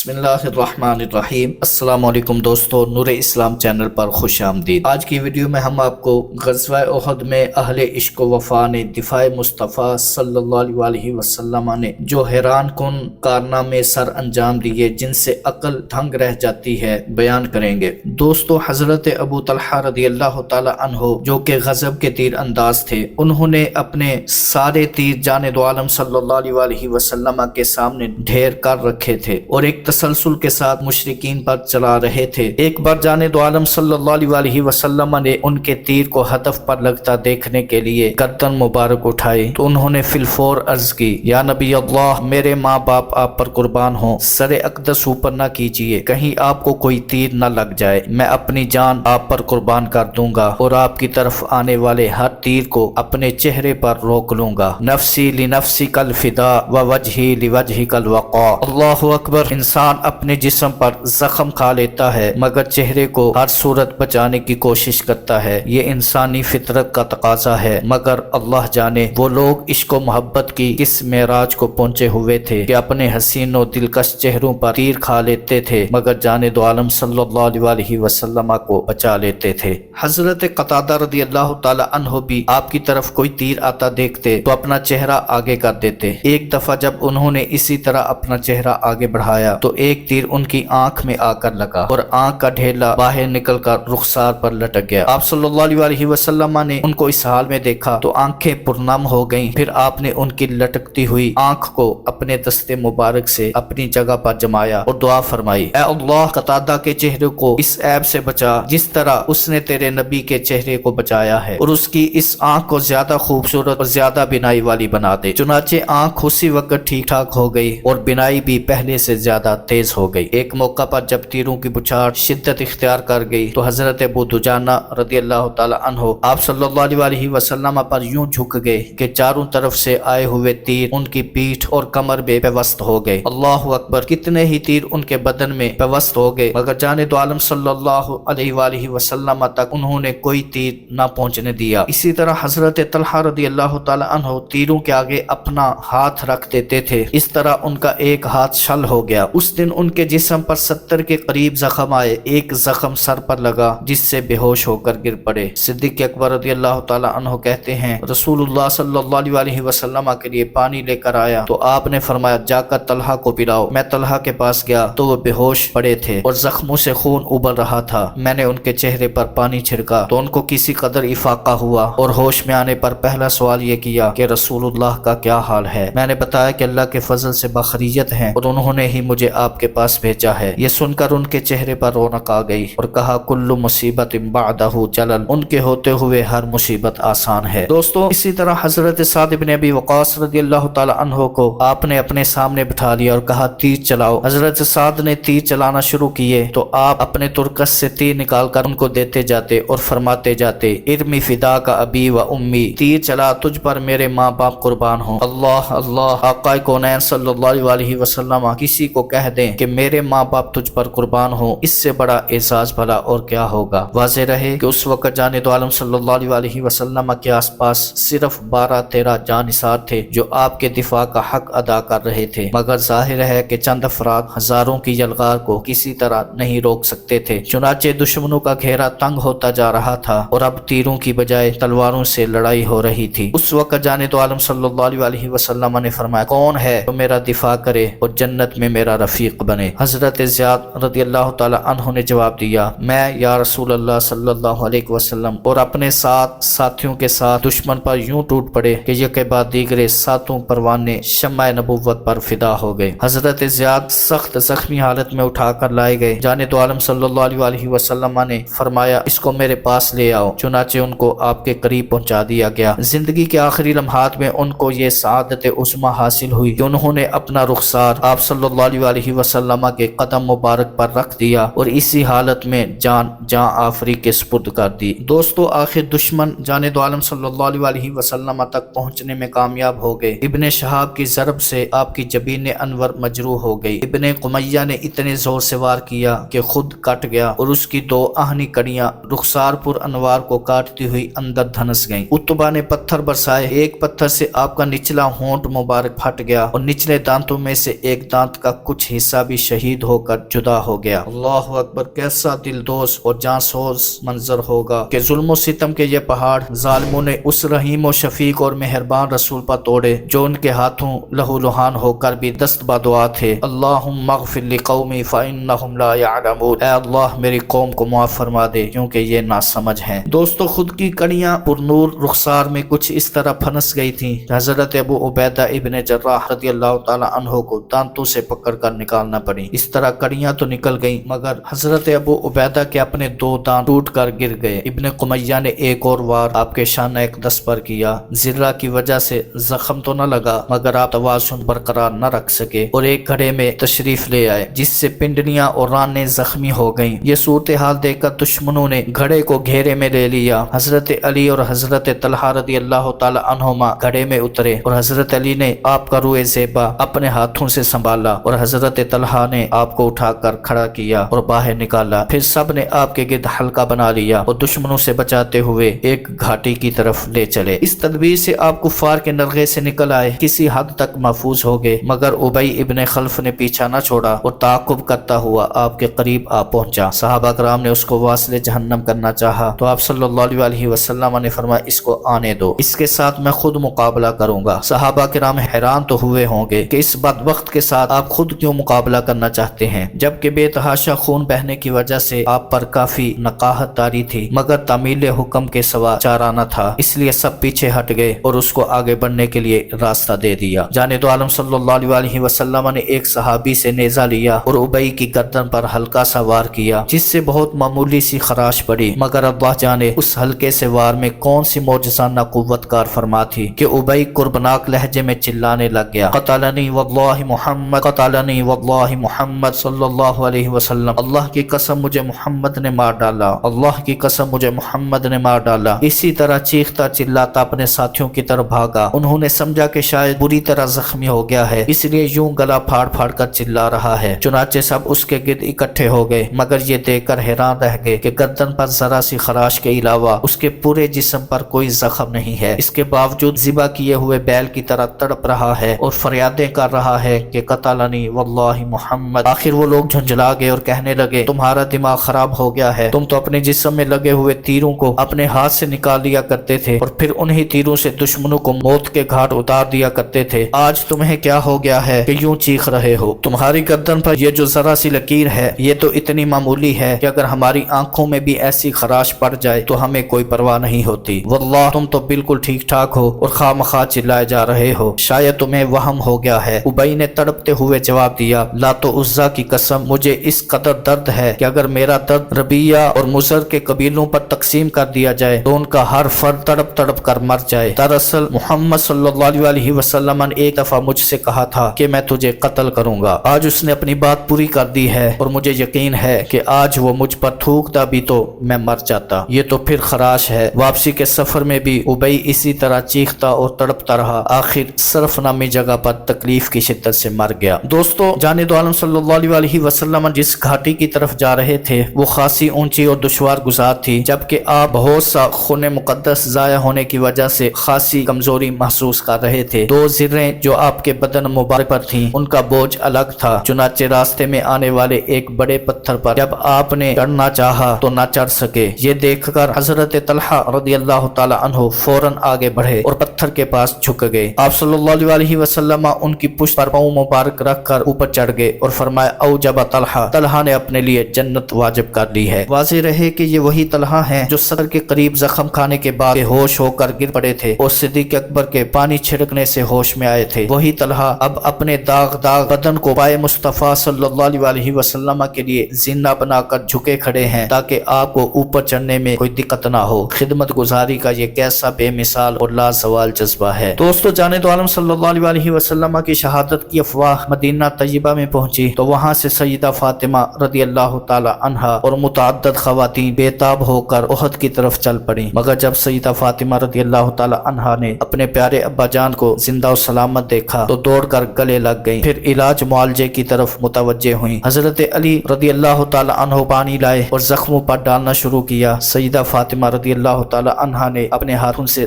بسم اللہ الرحمن الرحیم۔ السلام علیکم دوستو، نور اسلام چینل پر خوش آمدید۔ آج کی ویڈیو میں ہم آپ کو غزوہ احد میں اہل عشق و وفا نے دفاع مصطفیٰ صلی اللہ علیہ وسلم نے جو حیران کن کارنامے سر انجام دیے جن سے عقل دھنگ رہ جاتی ہے بیان کریں گے۔ دوستو، حضرت ابو طلحہ رضی اللہ تعالی عنہ جو کہ غضب کے تیر انداز تھے، انہوں نے اپنے سارے تیر جان دو عالم صلی اللہ علیہ وسلم کے سامنے ڈھیر کر رکھے تھے اور ایک تسلسل کے ساتھ مشرکین پر چلا رہے تھے۔ ایک بار جانے دو عالم صلی اللہ علیہ وسلم نے ان کے تیر کو ہدف پر لگتا دیکھنے کے لیے گردن مبارک اٹھائی تو انہوں نے فی الفور عرض کی، یا نبی اللہ، میرے ماں باپ آپ پر قربان ہوں، سر اقدس اوپر نہ کیجیے، کہیں آپ کو کوئی تیر نہ لگ جائے، میں اپنی جان آپ پر قربان کر دوں گا اور آپ کی طرف آنے والے ہر تیر کو اپنے چہرے پر روک لوں گا۔ نفسی لنفسک الفداء ووجہی لوجہک الوقاء۔ اللہ اکبر۔ انسان اپنے جسم پر زخم کھا لیتا ہے مگر چہرے کو ہر صورت بچانے کی کوشش کرتا ہے، یہ انسانی فطرت کا تقاضا ہے، مگر اللہ جانے وہ لوگ عشق و محبت کی کس معراج کو پہنچے ہوئے تھے کہ اپنے حسین و دلکش چہروں پر تیر کھا لیتے تھے مگر جانے دو عالم صلی اللہ علیہ وسلم کو بچا لیتے تھے۔ حضرت قتادہ رضی اللہ تعالی عنہ بھی آپ کی طرف کوئی تیر آتا دیکھتے تو اپنا چہرہ آگے کر دیتے۔ ایک دفعہ جب انہوں نے اسی طرح اپنا چہرہ آگے بڑھایا تو ایک تیر ان کی آنکھ میں آ کر لگا اور آنکھ کا ڈھیلا باہر نکل کر رخسار پر لٹک گیا۔ آپ صلی اللہ علیہ وسلم نے ان کو اس حال میں دیکھا تو آنکھیں پرنم ہو گئیں۔ پھر آپ نے ان کی لٹکتی ہوئی آنکھ کو اپنے دست مبارک سے اپنی جگہ پر جمایا اور دعا فرمائی، اے اللہ، قتادہ کے چہرے کو اس عیب سے بچا جس طرح اس نے تیرے نبی کے چہرے کو بچایا ہے، اور اس کی اس آنکھ کو زیادہ خوبصورت اور زیادہ بینائی والی بنا دے۔ چنانچہ آنکھ اسی وقت ٹھیک ٹھاک ہو گئی اور بینائی بھی پہلے سے زیادہ تیز ہو گئی۔ ایک موقع پر جب تیروں کی بچھاڑ شدت اختیار کر گئی تو حضرت ابو دجانہ رضی اللہ تعالی عنہ آپ صلی اللہ علیہ وسلم پر یوں جھک گئے کہ چاروں طرف سے آئے ہوئے تیر ان کی پیٹھ اور کمر میں پیوست ہو گئے۔ اللہ اکبر! کتنے ہی تیر ان کے بدن میں پیوست ہو گئے مگر جان دو عالم صلی اللہ علیہ وسلم تک انہوں نے کوئی تیر نہ پہنچنے دیا۔ اسی طرح حضرت طلحہ رضی اللہ تعالی عنہ تیروں کے آگے اپنا ہاتھ رکھ دیتے تھے، اس طرح ان کا ایک ہاتھ شل ہو گیا۔ اس دن ان کے جسم پر 70 کے قریب زخم آئے، ایک زخم سر پر لگا جس سے بے ہوش ہو کر گر پڑے۔ صدیق اکبر رضی اللہ تعالی عنہ کہتے ہیں، رسول اللہ صلی اللہ علیہ وسلم کے لیے پانی لے کر آیا تو آپ نے فرمایا، جا کر طلحہ کو پلاؤ۔ میں طلحہ کے پاس گیا تو وہ بے ہوش پڑے تھے اور زخموں سے خون ابل رہا تھا۔ میں نے ان کے چہرے پر پانی چھڑکا تو ان کو کسی قدر افاقہ ہوا اور ہوش میں آنے پر پہلا سوال یہ کیا کہ رسول اللہ کا کیا حال ہے؟ میں نے بتایا کہ اللہ کے فضل سے بخیریت ہیں اور انہوں نے ہی مجھے آپ کے پاس بھیجا ہے۔ یہ سن کر ان کے چہرے پر رونق آ گئی اور کہا، کل مصیبت بعدہ جلل، ان کے ہوتے ہوئے ہر مصیبت آسان ہے۔ دوستو، اسی طرح حضرت سعد بن ابی وقاص رضی اللہ تعالی عنہ کو آپ نے اپنے سامنے بٹھا لیا اور کہا، تیر چلاؤ۔ حضرت سعد نے تیر چلانا شروع کیے تو آپ اپنے ترکس سے تیر نکال کر ان کو دیتے جاتے اور فرماتے جاتے، ارمی فدا کا ابی و امی، تیر چلا، تجھ پر میرے ماں باپ قربان ہوں۔ اللہ اللہ! آقا کونین صلی اللہ علیہ وسلم کسی کو کہہ دیں کہ میرے ماں باپ تجھ پر قربان ہوں، اس سے بڑا اعزاز بھلا اور کیا ہوگا۔ واضح رہے کہ اس وقت جان دو عالم صلی اللہ علیہ وسلم کے آس پاس صرف 12-13 جانثار تھے جو آپ کے دفاع کا حق ادا کر رہے تھے، مگر ظاہر ہے کہ چند افراد ہزاروں کی یلغار کو کسی طرح نہیں روک سکتے تھے۔ چنانچہ دشمنوں کا گھیرا تنگ ہوتا جا رہا تھا اور اب تیروں کی بجائے تلواروں سے لڑائی ہو رہی تھی۔ اس وقت جان دو عالم صلی اللہ علیہ وسلم نے فرمایا، کون ہے جو میرا دفاع کرے اور جنت میں میرا رفیق بنے؟ حضرت زیاد رضی اللہ تعالی عنہ نے جواب دیا، میں یا رسول اللہ صلی اللہ علیہ وسلم، اور اپنے ساتھیوں کے ساتھ دشمن پر یوں ٹوٹ پڑے کہ یک بعد دیگرے ساتوں پروانے شمع نبوت پر فدا ہو گئے۔ حضرت زیاد سخت زخمی حالت میں اٹھا کر لائے گئے۔ جان دو عالم صلی اللہ علیہ وسلم نے فرمایا، اس کو میرے پاس لے آؤ۔ چنانچہ ان کو آپ کے قریب پہنچا دیا گیا۔ زندگی کے آخری لمحات میں ان کو یہ سعادت عظمی حاصل ہوئی کہ انہوں نے اپنا رخسار آپ صلی اللہ علیہ وسلم کے قدم مبارک پر رکھ دیا اور اسی حالت میں جان آفری کے سپرد کر دی۔ دوستو، آخر دشمن جان دو عالم صلی اللہ علیہ وسلم تک پہنچنے میں کامیاب ہو گئے۔ ابن شہاب کی ضرب سے آپ کی جبین انور مجروح ہو گئی۔ ابن قمیہ نے اتنے زور سے وار کیا کہ خود کٹ گیا اور اس کی 2 آہنی کڑیاں رخسار پر انوار کو کاٹتی ہوئی اندر دھنس گئیں۔ اتبا نے پتھر برسائے، ایک پتھر سے آپ کا نچلا ہونٹ مبارک پھٹ گیا اور نچلے دانتوں میں سے ایک دانت کا کچھ حصہ بھی شہید ہو کر جدا ہو گیا۔ اللہ اکبر، کیسا دلدوز اور جانسوز منظر ہوگا کہ ظلم و ستم کے یہ پہاڑ ظالموں نے اس رحیم و شفیق اور مہربان رسول پر توڑے جو ان کے ہاتھوں لہو لہان ہو کر بھی دست بدعا تھے۔ اللہم اغفر لقومی فإنہم لا یعلمون، اے اللہ میری قوم کو معاف فرما دے کیونکہ یہ ناسمجھ ہیں۔ دوستو، خود کی کڑیاں پر نور رخسار میں کچھ اس طرح پھنس گئی تھیں کہ حضرت ابو عبیدہ ابن جراح رضی اللہ تعالی عنہ کو دانتوں سے پکڑ کر نکالنا پڑی۔ اس طرح کڑیاں تو نکل گئیں مگر حضرت ابو عبیدہ کے اپنے 2 دانت ٹوٹ کر گر گئے۔ ابن قمیہ نے ایک اور وار آپ کے شانہ اقدس پر کیا۔ ذرہ کی وجہ سے زخم تو نہ لگا مگر آپ توازن برقرار نہ رکھ سکے اور ایک گھڑے میں تشریف لے آئے جس سے پنڈلیاں اور رانیں زخمی ہو گئیں۔ یہ صورتحال دیکھ کر دشمنوں نے گھڑے کو گھیرے میں لے لیا۔ حضرت علی اور حضرت طلحہ رضی اللہ تعالی عنہما گھڑے میں اترے اور حضرت علی نے آپ کا روئے زیبا اپنے ہاتھوں سے سنبھالا اور حضرت طلحہ نے آپ کو اٹھا کر کھڑا کیا اور باہر نکالا۔ پھر سب نے آپ کے گرد حلقہ بنا لیا اور دشمنوں سے بچاتے ہوئے ایک گھاٹی کی طرف لے چلے۔ اس تدبیر سے آپ کفار کے نرغے سے نکل آئے، کسی حد تک محفوظ ہو گئے مگر ابی ابن خلف نے پیچھا نہ چھوڑا اور تعاقب کرتا ہوا آپ کے قریب آ پہنچا۔ صحابہ کرام نے اس کو واصل جہنم کرنا چاہا تو آپ صلی اللہ علیہ وسلم نے فرمایا اس کو آنے دو، اس کے ساتھ میں خود مقابلہ کروں گا۔ صحابہ کرام حیران تو ہوئے ہوں گے کہ اس بدبخت کے ساتھ آپ خود کیوں مقابلہ کرنا چاہتے ہیں جبکہ بے تحاشا خون بہنے کی وجہ سے آپ پر کافی نقاہت طاری تھی مگر تعمیل حکم کے سوا چارہ نہ تھا، اس لیے سب پیچھے ہٹ گئے اور اس کو آگے بڑھنے کے لیے راستہ دے دیا۔ جانب عالم صلی اللہ علیہ وسلم نے ایک صحابی سے نیزہ لیا اور ابی کی گردن پر ہلکا سا وار کیا جس سے بہت معمولی سی خراش پڑی مگر اللہ جانے اس ہلکے سے وار میں کون سی معجزانہ قوت کار فرما تھی کہ ابی قربناک لہجے میں چلانے لگ گیا، قتلنی واللہ محمد، قتلنی واللہ محمد صلی اللہ علیہ وسلم، اللہ کی قسم مجھے محمد نے مار ڈالا، اللہ کی قسم مجھے محمد نے مار ڈالا۔ اسی طرح چیختا چلاتا اپنے ساتھیوں کی طرف بھاگا۔ انہوں نے سمجھا کہ شاید بری طرح زخمی ہو گیا ہے اس لیے یوں گلا پھاڑ پھاڑ کر چلا رہا ہے۔ چنانچہ سب اس کے گرد اکٹھے ہو گئے مگر یہ دیکھ کر حیران رہ گئے کہ گردن پر ذرا سی خراش کے علاوہ اس کے پورے جسم پر کوئی زخم نہیں ہے، اس کے باوجود ذبح کیے ہوئے بیل کی طرح تڑپ رہا ہے اور فریادیں کر رہا ہے کہ قتلنی واللہ محمد۔ آخر وہ لوگ جھنجھلا گئے اور کہنے لگے تمہارا دماغ خراب ہو گیا ہے، تم تو اپنے جسم میں لگے ہوئے تیروں کو اپنے ہاتھ سے نکال لیا کرتے تھے اور پھر انہی تیروں سے دشمنوں کو موت کے گھاٹ اتار دیا کرتے تھے، آج تمہیں کیا ہو گیا ہے کہ یوں چیخ رہے ہو؟ تمہاری گردن پر یہ جو ذرا سی لکیر ہے یہ تو اتنی معمولی ہے کہ اگر ہماری آنکھوں میں بھی ایسی خراش پڑ جائے تو ہمیں کوئی پرواہ نہیں ہوتی، واللہ تم تو بالکل ٹھیک ٹھاک ہو اور خواہ مخواہ چلائے جا رہے ہو، شاید تمہیں وہم ہو گیا ہے۔ ابی نے تڑپتے ہوئے جواب دیا لات و عزا کی قسم مجھے اس قدر درد ہے کہ اگر میرا درد ربیہ اور مضر کے قبیلوں پر تقسیم کر دیا جائے تو ان کا ہر فرد تڑپ تڑپ کر مر جائے۔ دراصل محمد صلی اللہ علیہ وسلم نے ایک دفعہ مجھ سے کہا تھا کہ میں تجھے قتل کروں گا، آج اس نے اپنی بات پوری کر دی ہے اور مجھے یقین ہے کہ آج وہ مجھ پر تھوکتا بھی تو میں مر جاتا۔ یہ تو پھر خراش ہے۔ واپسی کے سفر میں بھی ابی اسی طرح چیختا اور تڑپتا رہا، آخر صرف نامی جگہ پر تکلیف کی شدت سے مر گیا۔ دوستو، جانب عالم صلی اللہ علیہ وسلم جس گھاٹی کی طرف جا رہے تھے وہ خاصی اونچی اور دشوار گزار تھی جبکہ آپ بہت سا خون مقدس ضائع ہونے کی وجہ سے خاصی کمزوری محسوس کر رہے تھے۔ 2 زریں جو آپ کے بدن مبارک پر تھیں ان کا بوجھ الگ تھا، چنانچہ راستے میں آنے والے ایک بڑے پتھر پر جب آپ نے چڑھنا چاہا تو نہ چڑھ سکے۔ یہ دیکھ کر حضرت طلحہ رضی اللہ تعالی عنہ فوراً آگے بڑھے اور پتھر کے پاس جھک گئے۔ آپ صلی اللہ علیہ وسلم ان کی پشت پر پاؤں مبارک رکھ کر اوپر چڑھ گئے اور فرمایا اوجب طلحہ نے اپنے لیے جنت واجب کر لی ہے۔ واضح رہے کہ یہ وہی طلحہ ہیں جو صدر کے قریب زخم کھانے کے بعد بے ہوش ہو کر گر پڑے تھے اور صدیق اکبر کے پانی چھڑکنے سے ہوش میں آئے تھے۔ وہی طلحہ اب اپنے داغ بدن کو پائے مصطفیٰ صلی اللہ علیہ وسلم کے لیے زندہ بنا کر جھکے کھڑے ہیں تاکہ آپ کو اوپر چڑھنے میں کوئی دقت نہ ہو۔ خدمت گزاری کا یہ کیسا بے مثال اور لازوال جذبہ ہے۔ دوستو، جانب عالم صلی اللہ علیہ وسلم کی شہادت کی افواہ مدینہ طیبہ میں پہنچی تو وہاں سے سیدہ فاطمہ رضی اللہ تعالی عنہا اور متعدد خواتین بے تاب ہو کر احد کی طرف چل پڑیں مگر جب سیدہ فاطمہ رضی اللہ تعالی عنہا نے اپنے پیارے ابا جان کو زندہ و سلامت دیکھا تو دوڑ کر گلے لگ گئیں، پھر علاج معالجے کی طرف متوجہ ہوئیں۔ حضرت علی رضی اللہ تعالی عنہ پانی لائے اور زخموں پر ڈالنا شروع کیا۔ سیدہ فاطمہ رضی اللہ تعالی عنہا نے اپنے ہاتھوں سے